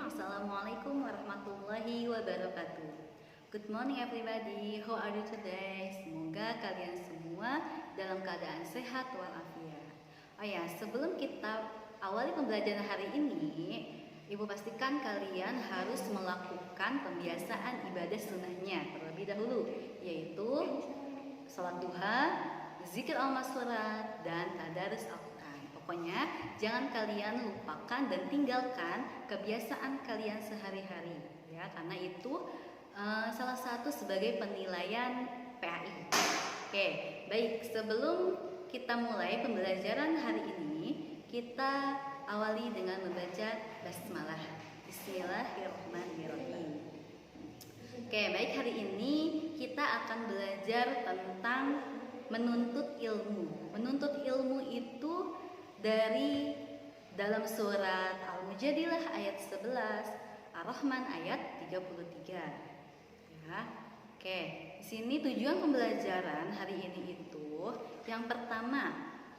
Assalamualaikum warahmatullahi wabarakatuh. Good morning everybody, how are you today? Semoga kalian semua dalam keadaan sehat walafiat. Oh ya, sebelum kita awali pembelajaran hari ini, Ibu pastikan kalian harus melakukan pembiasaan ibadah sunnahnya terlebih dahulu, yaitu sholat duha, zikir al-masurat, dan tadarus Al-Quran. Pokoknya jangan kalian lupakan dan tinggalkan kebiasaan kalian sehari-hari, ya, karena itu salah satu sebagai penilaian PAI. Oke, baik, sebelum kita mulai pembelajaran hari ini, kita awali dengan membaca basmalah. Bismillahirrahmanirrahim. Oke, baik, hari ini kita akan belajar tentang menuntut ilmu. Menuntut ilmu itu dari dalam surat Al-Mujadilah ayat 11, Ar-Rahman ayat 33. Ya. Oke, di sini tujuan pembelajaran hari ini itu yang pertama,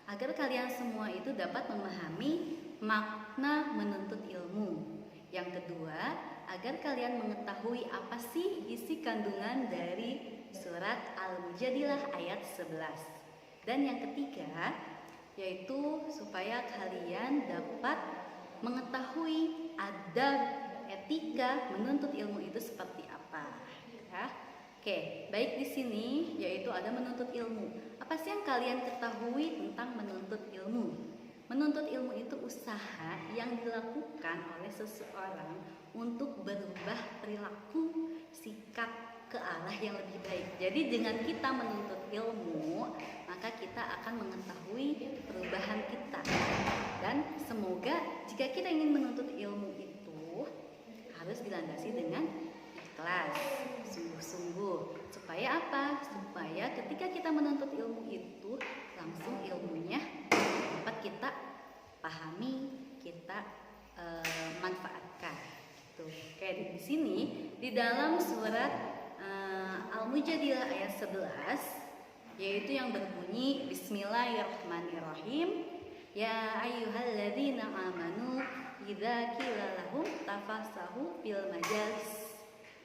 agar kalian semua itu dapat memahami makna menuntut ilmu. Yang kedua, agar kalian mengetahui apa sih isi kandungan dari surat Al-Mujadilah ayat 11. Dan yang ketiga, yaitu supaya kalian dapat mengetahui adab etika menuntut ilmu itu seperti apa. Ya. Oke, baik, di sini yaitu ada menuntut ilmu. Apa sih yang kalian ketahui tentang menuntut ilmu? Menuntut ilmu itu usaha yang dilakukan oleh seseorang untuk berubah perilaku, sikap ke arah yang lebih baik. Jadi dengan kita menuntut ilmu, maka kita akan mengetahui perubahan kita. Dan semoga jika kita ingin menuntut ilmu itu harus dilandasi dengan ikhlas, sungguh-sungguh. Supaya apa? Supaya ketika kita menuntut ilmu itu langsung ilmunya dapat kita pahami, kita manfaatkan. Tuh, kayak di sini di dalam surat Al-Mujadilah ayat 11, yaitu yang berbunyi Bismillahirrahmanirrahim. Ya ayyuhalladzina amanu idza qila lahum tafassahu fil majalis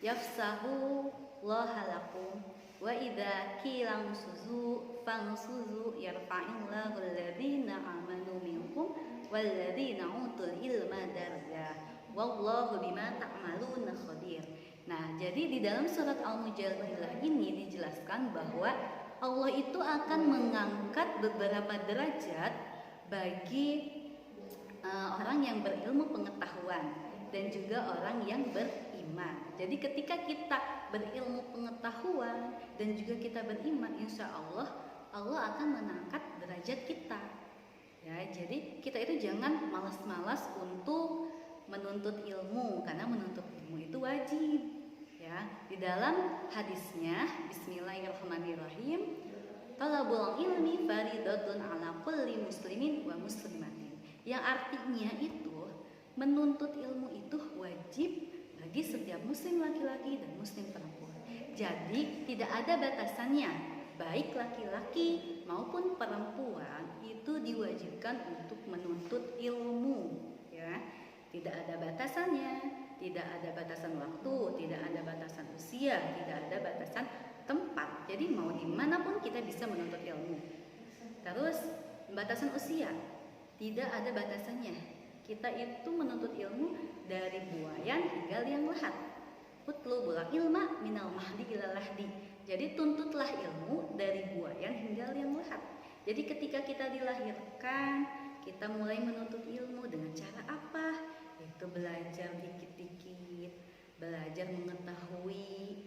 yafsahu llahalakum wa idza qila ansuzu fansuzu yarfa'illahu alladzina amanu minkum walladzina utul ilma darajat wallahu bima ta'maluna khabir. Nah, jadi di dalam surat Al-Mujadilah ini dijelaskan bahwa Allah itu akan mengangkat beberapa derajat bagi orang yang berilmu pengetahuan dan juga orang yang beriman. Jadi ketika kita berilmu pengetahuan dan juga kita beriman, insya Allah Allah akan mengangkat derajat kita. Ya, jadi kita itu jangan malas-malas untuk menuntut ilmu, karena menuntut ilmu itu wajib. Ya, di dalam hadisnya Bismillahirrahmanirrahim, talabul ilmi faridatun ala kulli muslimin wa muslimatin. Yang artinya itu menuntut ilmu itu wajib bagi setiap muslim laki-laki dan muslim perempuan. Jadi tidak ada batasannya, baik laki-laki maupun perempuan itu diwajibkan untuk menuntut ilmu. Ya, tidak ada batasannya, tidak ada batasan waktu, tidak ada batasan usia, tidak ada batasan tempat. Jadi mau dimanapun kita bisa menuntut ilmu. Terus batasan usia tidak ada batasannya. Kita itu menuntut ilmu dari buayan hingga liang lahat. Utlubul ilma minal mahdi ilal lahdi. Jadi tuntutlah ilmu dari buayan hingga liang lahat. Jadi ketika kita dilahirkan, kita mulai menuntut ilmu dengan cara apa? Itu belajar dikit-dikit, belajar mengetahui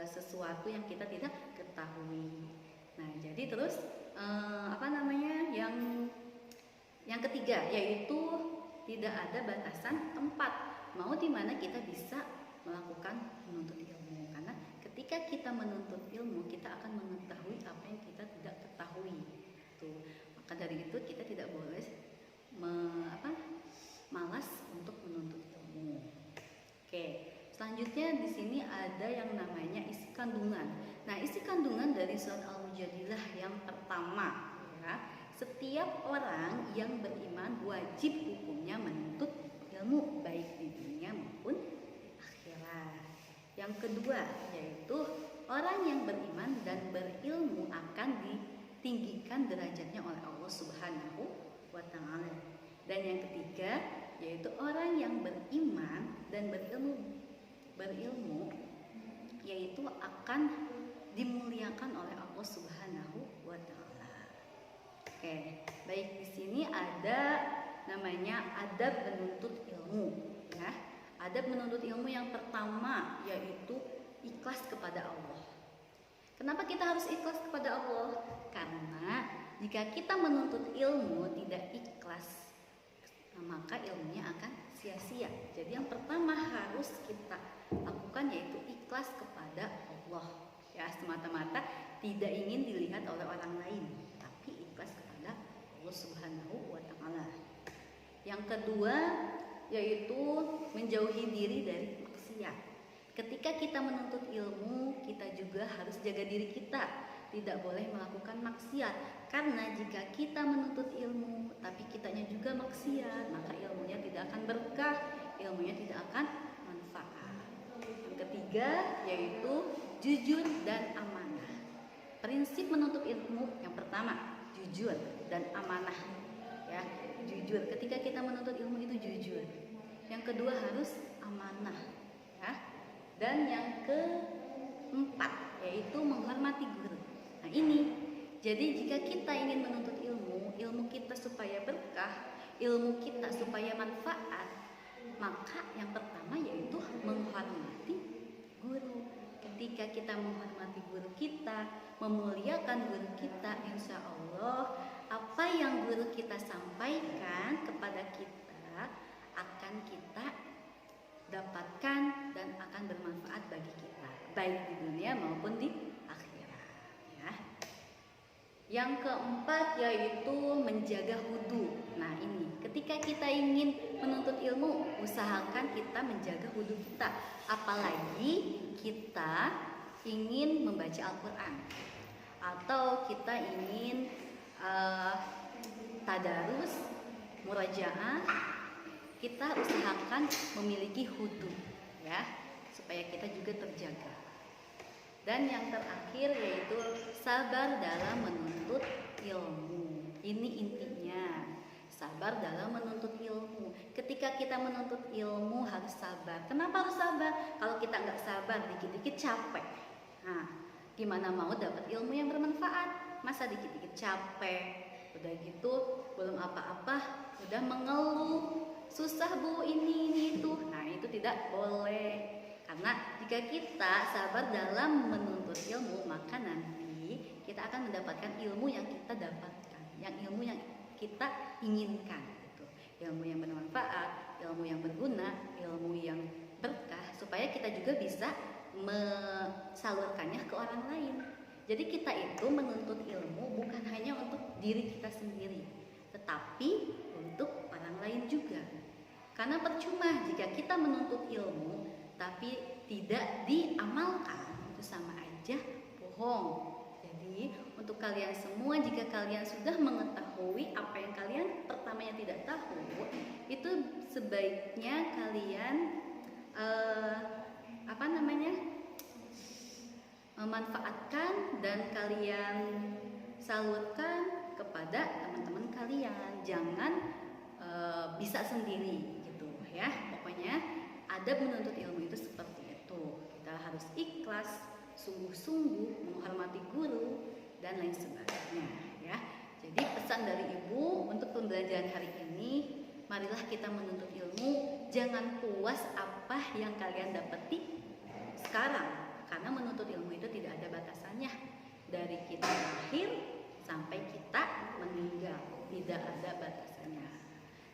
sesuatu yang kita tidak ketahui. Nah, jadi terus yang ketiga yaitu tidak ada batasan tempat. Mau di mana kita bisa melakukan menuntut ilmu, karena ketika kita menuntut ilmu kita akan mengetahui apa yang kita tidak ketahui. Tuh, maka dari itu kita tidak boleh malas untuk menuntut ilmu. Oke, selanjutnya di sini ada yang namanya isi kandungan. Nah, isi kandungan dari surat Al-Mujadilah yang pertama, ya, setiap orang yang beriman wajib hukumnya menuntut ilmu baik di dunia maupun akhirat. Yang kedua yaitu orang yang beriman dan berilmu akan ditinggikan derajatnya oleh Allah Subhanahu wa taala. Dan yang ketiga yaitu orang yang beriman dan berilmu yaitu akan dimuliakan oleh Allah Subhanahu wa taala. Oke, baik, di sini ada namanya adab menuntut ilmu ya. Adab menuntut ilmu yang pertama yaitu ikhlas kepada Allah. Kenapa kita harus ikhlas kepada Allah? Karena jika kita menuntut ilmu tidak ikhlas, maka ilmunya akan sia-sia. Jadi yang pertama harus kita lakukan yaitu ikhlas kepada Allah. Ya, semata-mata tidak ingin dilihat oleh orang lain, tapi ikhlas kepada Allah Subhanahu wa taala. Yang kedua yaitu menjauhi diri dari maksiat. Ketika kita menuntut ilmu, kita juga harus jaga diri kita, tidak boleh melakukan maksiat. Karena jika kita menuntut ilmu tapi kitanya juga maksiat, maka ilmunya tidak akan berkah, ilmunya tidak akan manfaat. Yang ketiga yaitu jujur dan amanah. Prinsip menuntut ilmu yang pertama jujur dan amanah. Ya, jujur. Ketika kita menuntut ilmu itu jujur. Yang kedua harus amanah. Ya. Dan yang keempat yaitu menghormati guru. Nah ini, jadi jika kita ingin menuntut ilmu, ilmu kita supaya berkah, ilmu kita supaya manfaat, maka yang pertama yaitu menghormati guru. Ketika kita menghormati guru kita, memuliakan guru kita, insya Allah apa yang guru kita sampaikan kepada kita akan kita dapatkan dan akan bermanfaat bagi kita, baik di dunia maupun di akhirat ya. Yang keempat yaitu menjaga wudu. Nah ini, ketika kita ingin menuntut ilmu, usahakan kita menjaga wudu kita. Apalagi kita ingin membaca Al-Quran atau kita ingin tadarus, murajaah, kita usahakan memiliki wudu ya, supaya kita juga terjaga. Dan yang terakhir yaitu sabar dalam menuntut ilmu. Ini intinya, sabar dalam menuntut ilmu. Ketika kita menuntut ilmu harus sabar. Kenapa harus sabar? Kalau kita nggak sabar, dikit-dikit capek. Nah, gimana mau dapat ilmu yang bermanfaat? Masa dikit-dikit capek, udah gitu belum apa-apa, udah mengeluh, susah bu ini itu. Nah itu tidak boleh. Karena jika kita sabar dalam menuntut ilmu, maka nanti kita akan mendapatkan ilmu yang kita dapatkan, yang ilmu yang kita inginkan, gitu. Ilmu yang bermanfaat, ilmu yang berguna, ilmu yang berkah, supaya kita juga bisa mensalurkannya ke orang lain. Jadi kita itu menuntut ilmu bukan hanya untuk diri kita sendiri, tetapi untuk orang lain juga. Karena percuma jika kita menuntut ilmu tapi tidak diamalkan, itu sama aja bohong. Jadi untuk kalian semua, jika kalian sudah mengetahui apa yang kalian pertamanya tidak tahu, itu sebaiknya kalian memanfaatkan dan kalian salurkan kepada teman-teman kalian. Jangan bisa sendiri gitu ya. Pokoknya adab menuntut ilmu itu seperti itu. Kita harus ikhlas, sungguh-sungguh menghormati guru dan lain sebagainya ya. Jadi pesan dari Ibu untuk pembelajaran hari ini, marilah kita menuntut ilmu, jangan puas apa yang kalian dapati sekarang, karena menuntut ilmu itu tidak ada batasannya. Dari kita lahir sampai kita meninggal, tidak ada batasannya.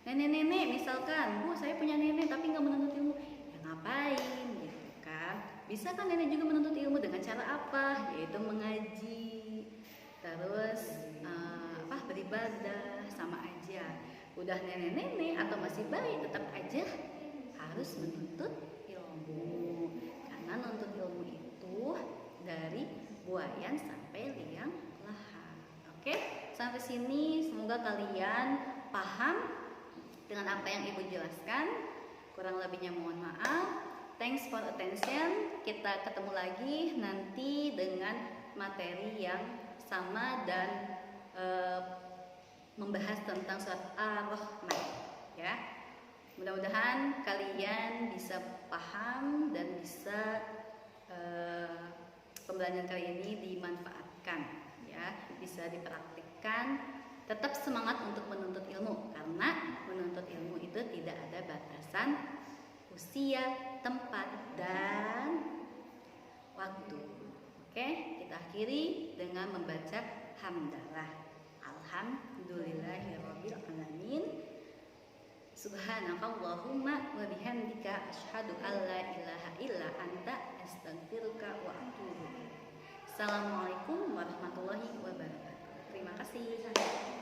Nenek-nenek misalkan, Bu saya punya nenek tapi nggak menuntut ilmu, ya ngapain gitu kan? Bisa kan nenek juga menuntut ilmu dengan cara apa? Yaitu mengaji, terus beribadah, sama aja. Udah nenek-nenek atau masih bayi, tetap aja harus menuntut ilmu. Karena menuntut ilmu itu dari buayan sampai liang lahat. Oke, sampai sampai sini semoga kalian paham dengan apa yang Ibu jelaskan. Kurang lebihnya mohon maaf. Thanks for attention. Kita ketemu lagi nanti dengan materi yang sama dan membahas tentang surat Ar-Rahman, ya. Mudah-mudahan kalian bisa paham dan bisa pembelajaran kali ini dimanfaatkan, ya, bisa dipraktikkan. Tetap semangat untuk menuntut ilmu, karena menuntut ilmu itu tidak ada batasan usia, tempat, dan waktu. Oke, kita akhiri dengan membaca hamdalah. Alhamdulillahirabbil alamin. Subhanakallahumma wa bihamdika asyhadu an la ilaha illa anta astaghfiruka wa atubu ilaik. Assalamualaikum warahmatullahi wabarakatuh.